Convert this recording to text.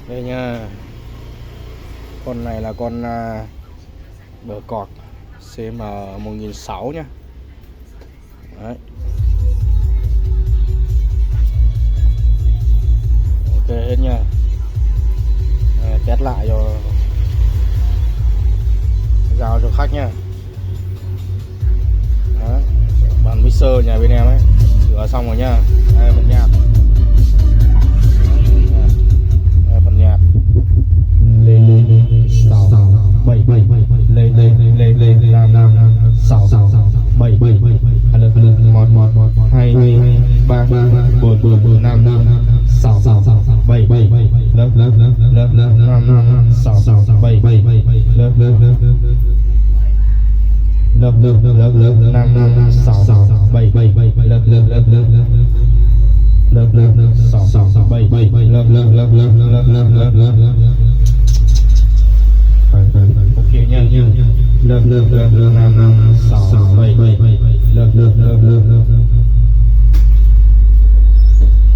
Đây nha, con này là con bờ cọt CM 1006 nhá. Đấy. Ok hết nha. Test lại cho giao cho khách nha. Đấy. Bản mixer nhà bên em ấy sửa xong rồi nha. Đây phần nhạc. Phần nhạc lên 6 7 lên 5 6 7 1 2 3 4 5 6 7 lớp 5 6 7 lớp 5 6 7 lớp 6 7 lớp ok nha. lớp 5 6 7 lớp